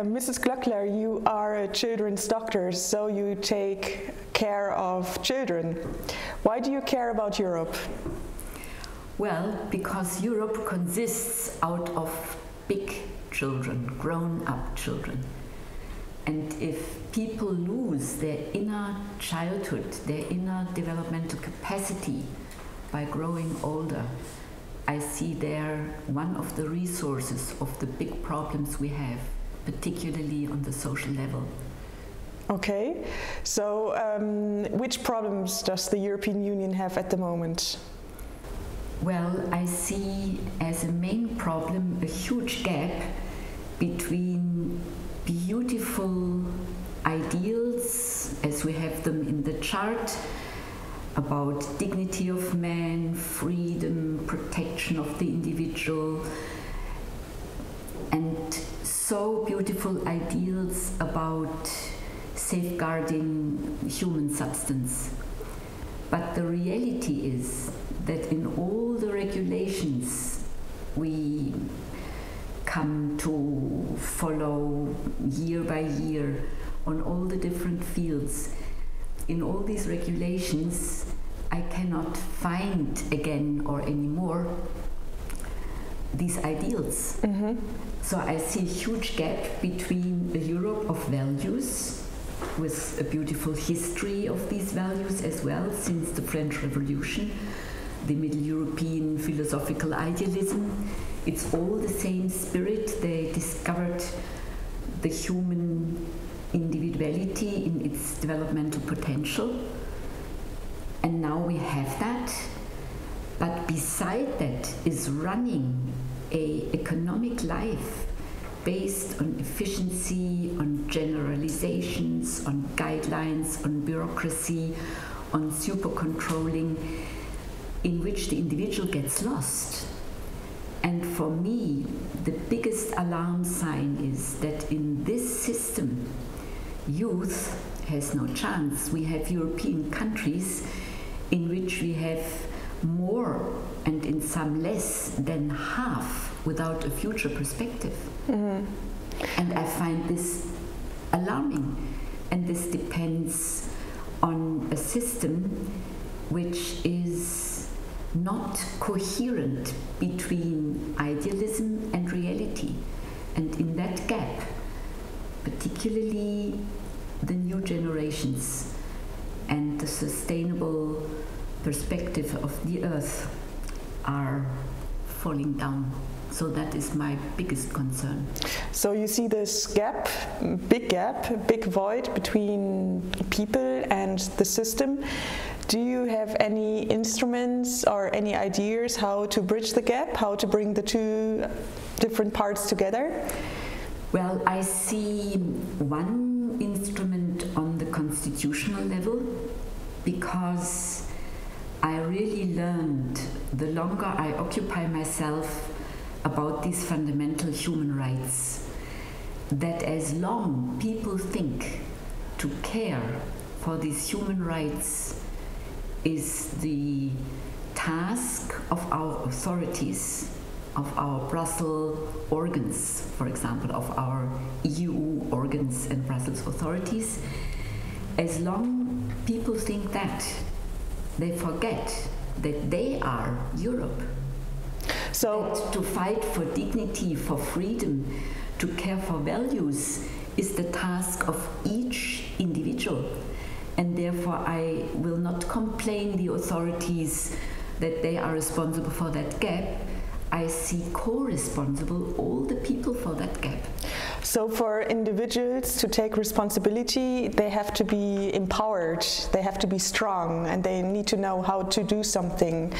Mrs. Glöckler, you are a children's doctor, so you take care of children. Why do you care about Europe? Well, because Europe consists out of big children, grown-up children. And if people lose their inner childhood, their inner developmental capacity by growing older, I see there one of the resources of the big problems we have, particularly on the social level. Okay, so which problems does the European Union have at the moment? Well, I see as a main problem a huge gap between beautiful ideals, as we have them in the chart, about dignity of man, freedom, protection of the individual, and so beautiful ideals about safeguarding human substance. But the reality is that in all the regulations we come to follow year by year on all the different fields, in all these regulations I cannot find again or anymore these ideals. Mm-hmm. So I see a huge gap between a Europe of values, with a beautiful history of these values as well, since the French Revolution, the Middle European philosophical idealism. It's all the same spirit. They discovered the human individuality in its developmental potential. And now we have that. But beside that is running an economic life based on efficiency, on generalizations, on guidelines, on bureaucracy, on super controlling, in which the individual gets lost. And for me, the biggest alarm sign is that in this system, youth has no chance. We have European countries in which we have more, and in some less than half, without a future perspective. Mm-hmm. And I find this alarming. And this depends on a system which is not coherent between idealism and reality. And in that gap, particularly the new generations and the sustainable perspective of the earth are falling down. So that is my biggest concern. So you see this gap, big void between people and the system. Do you have any instruments or any ideas how to bridge the gap, how to bring the two different parts together? Well, I see one instrument on the constitutional level, because I really learned, the longer I occupy myself about these fundamental human rights, that as long people think to care for these human rights is the task of our authorities, of our Brussels organs, for example, of our EU organs and Brussels authorities, as long people think that, they forget that they are Europe. So that to fight for dignity, for freedom, to care for values is the task of each individual. And therefore I will not complain the authorities that they are responsible for that gap. I see co-responsible all the people for that gap. So for individuals to take responsibility, they have to be empowered, they have to be strong, and they need to know how to do something.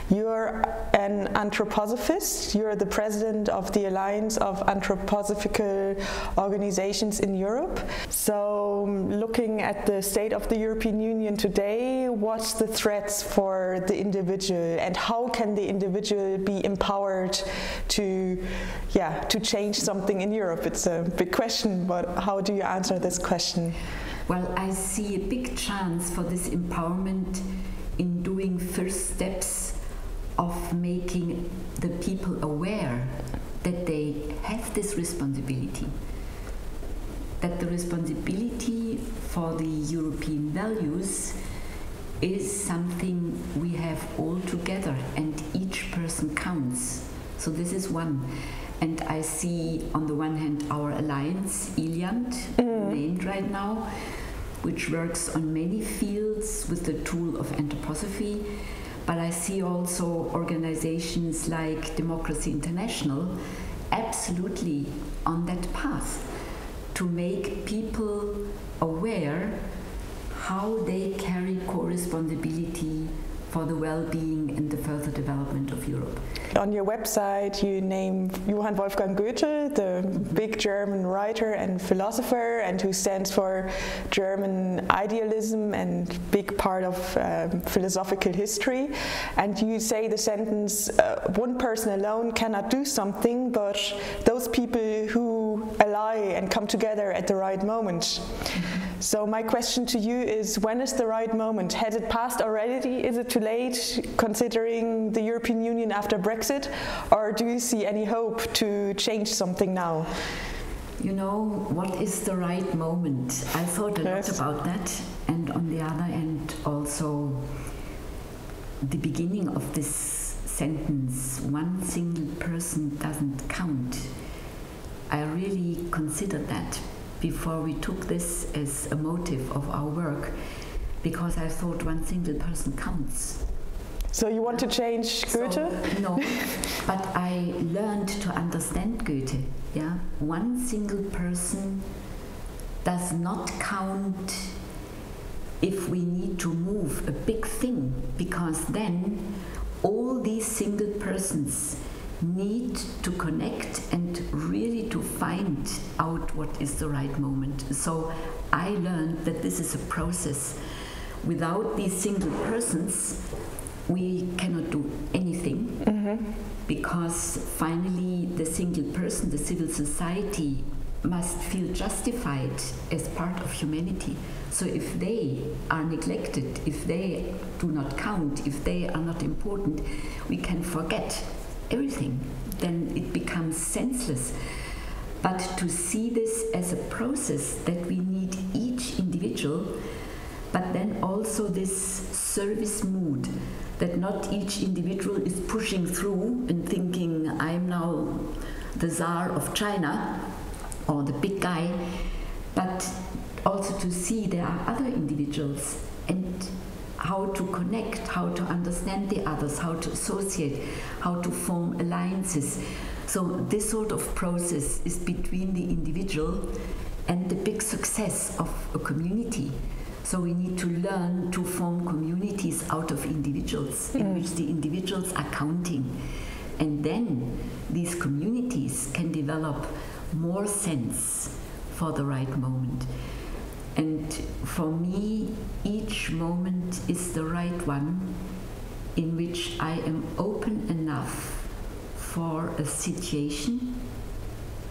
You're an anthroposophist, you're the president of the Alliance of Anthroposophical Organizations in Europe. So looking at the state of the European Union today, what's the threats for the individual, and how can the individual be empowered to change something in Europe? It's a big question, but how do you answer this question? Well, I see a big chance for this empowerment in doing first steps of making the people aware that they have this responsibility, that the responsibility for the European values is something we have all together, and each person counts. So this is one. And I see on the one hand our alliance, Eliant, named right now, which works on many fields with the tool of anthroposophy. But I see also organizations like Democracy International absolutely on that path to make people aware how they carry co-responsibility for the well-being and the further development of Europe. On your website you name Johann Wolfgang Goethe, the big German writer and philosopher, and who stands for German idealism and big part of philosophical history. And you say the sentence, one person alone cannot do something, but those people who ally and come together at the right moment. So my question to you is, when is the right moment? Has it passed already? Is it too late, considering the European Union after Brexit? Or do you see any hope to change something now? You know, what is the right moment? I thought a lot about that. And on the other hand, also the beginning of this sentence, one single person doesn't count. I really considered that before we took this as a motive of our work, because I thought one single person counts. So you want to change Goethe? No, but I learned to understand Goethe. Yeah, one single person does not count if we need to move a big thing, because then all these single persons need to connect and really to find out what is the right moment. So I learned that this is a process. Without these single persons, we cannot do anything, because finally the single person, the civil society, must feel justified as part of humanity. So if they are neglected, if they do not count, if they are not important, we can forget everything. Then it becomes senseless. But to see this as a process, that we need each individual, but then also this service mood, that not each individual is pushing through and thinking, I'm now the Tsar of China or the big guy, but also to see there are other individuals and how to connect, how to understand the others, how to associate, how to form alliances. So this sort of process is between the individual and the big success of a community. So we need to learn to form communities out of individuals, in which the individuals are counting. And then these communities can develop more sense for the right moment. And for me, each moment is the right one in which I am open enough for a situation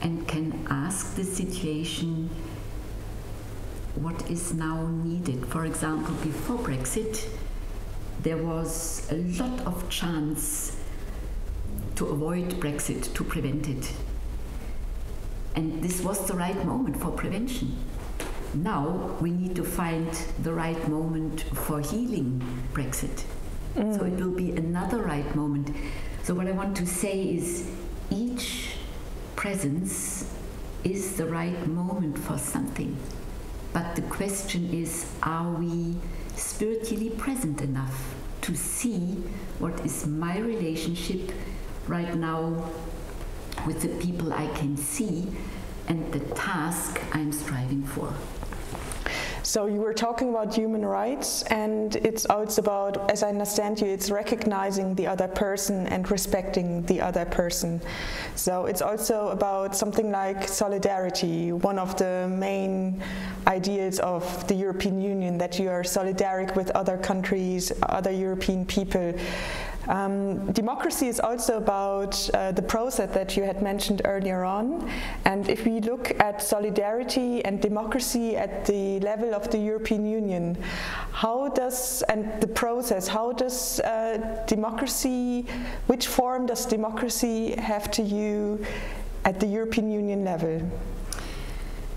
and can ask the situation what is now needed. For example, before Brexit, there was a lot of chance to avoid Brexit, to prevent it. And this was the right moment for prevention. Now we need to find the right moment for healing Brexit. So it will be another right moment. So what I want to say is, each presence is the right moment for something. But the question is, are we spiritually present enough to see what is my relationship right now with the people I can see, and the task I'm striving for. So you were talking about human rights, and it's also about, as I understand you, it's recognizing the other person and respecting the other person. So it's also about something like solidarity, one of the main ideas of the European Union, that you are solidaric with other countries, other European people. Democracy is also about the process that you had mentioned earlier on, and if we look at solidarity and democracy at the level of the European Union, how does democracy, which form does democracy have to you at the European Union level?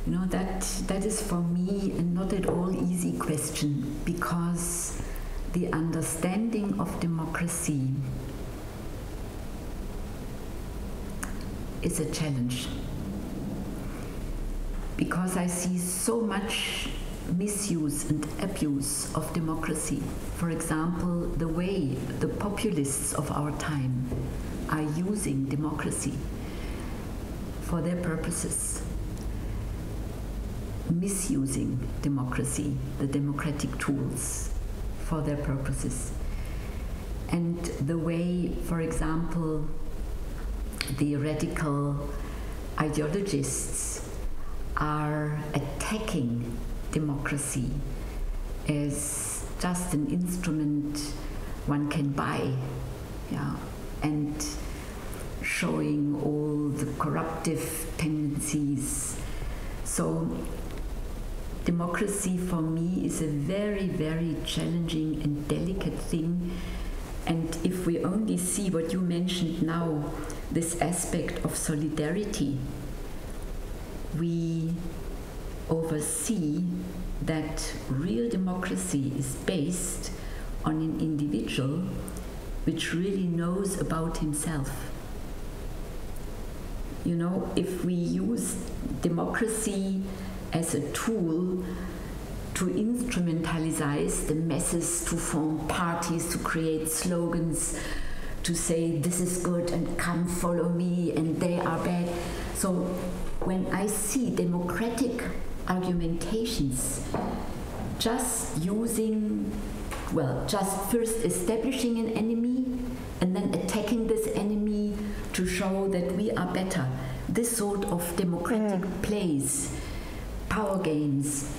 You know, that is for me a not at all easy question, because the understanding of democracy is a challenge, because I see so much misuse and abuse of democracy. For example, the way the populists of our time are using democracy for their purposes, misusing democracy, the democratic tools, for their purposes. And the way, for example, the radical ideologists are attacking democracy as just an instrument one can buy, yeah, and showing all the corruptive tendencies. So democracy for me is a very, very challenging and delicate thing. And if we only see what you mentioned now, this aspect of solidarity, we oversee that real democracy is based on an individual which really knows about himself. You know, if we use democracy as a tool to instrumentalize the masses, to form parties, to create slogans, to say this is good and come follow me and they are bad. So when I see democratic argumentations just using, well, just first establishing an enemy and then attacking this enemy to show that we are better, this sort of democratic plays, power games,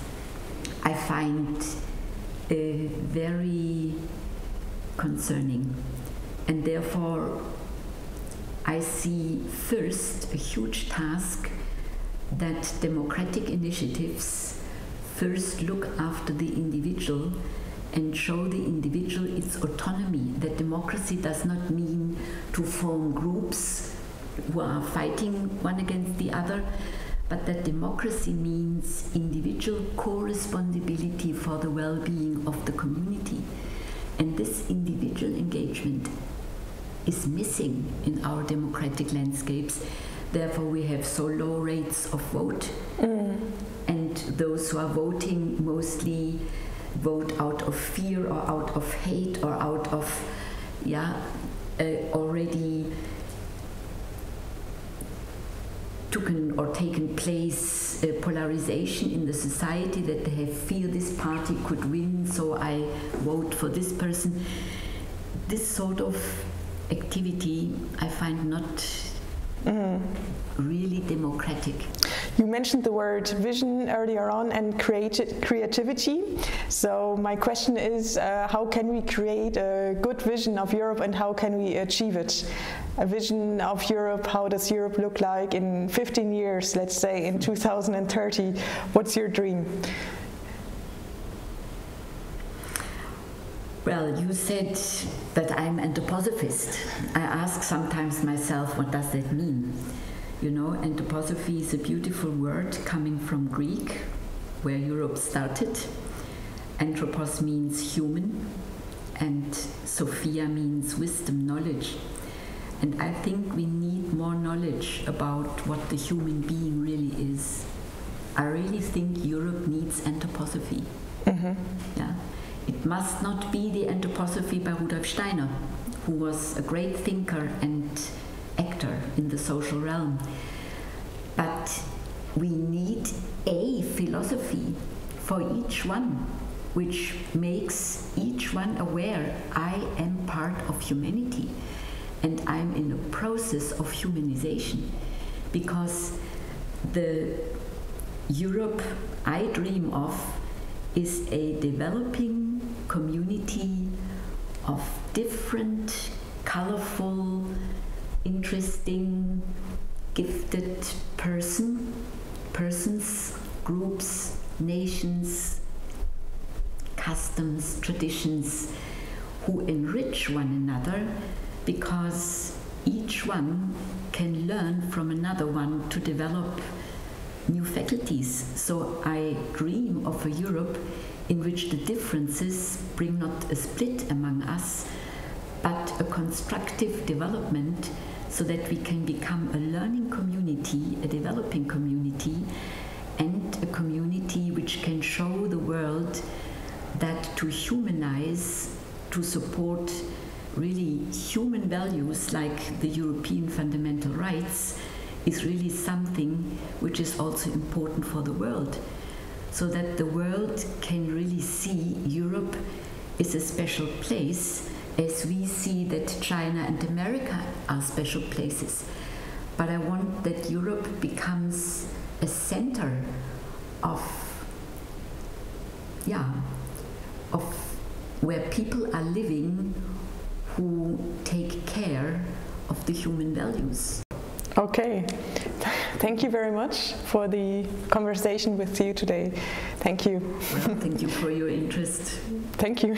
I find very concerning. And therefore I see first a huge task that democratic initiatives first look after the individual and show the individual its autonomy, that democracy does not mean to form groups who are fighting one against the other, but that democracy means individual co-responsibility for the well-being of the community. And this individual engagement is missing in our democratic landscapes. Therefore we have so low rates of vote, and those who are voting mostly vote out of fear or out of hate or out of already taken place polarization in the society, that they have fear this party could win, so I vote for this person. This sort of activity I find not really democratic. You mentioned the word vision earlier on and creativity. So my question is, how can we create a good vision of Europe and how can we achieve it? A vision of Europe, how does Europe look like in 15 years, let's say in 2030? What's your dream? Well, you said that I'm anthroposophist. I ask sometimes myself, what does that mean? You know, anthroposophy is a beautiful word coming from Greek, where Europe started. Anthropos means human, and Sophia means wisdom, knowledge. And I think we need more knowledge about what the human being really is. I really think Europe needs anthroposophy. Yeah. It must not be the anthroposophy by Rudolf Steiner, who was a great thinker and actor in the social realm. But we need a philosophy for each one, which makes each one aware I am part of humanity and I'm in a process of humanization. Because the Europe I dream of is a developing community of different, colorful, interesting, gifted persons, groups, nations, customs, traditions, who enrich one another, because each one can learn from another one to develop new faculties. So I dream of a Europe in which the differences bring not a split among us, but a constructive development, so that we can become a learning community, a developing community, and a community which can show the world that to humanize, to support really human values like the European fundamental rights, is really something which is also important for the world, so that the world can really see Europe is a special place, as we see that China and America are special places. But I want that Europe becomes a center of where people are living who take care of the human values. Okay, thank you very much for the conversation with you today. Thank you. Well, thank you for your interest. Thank you.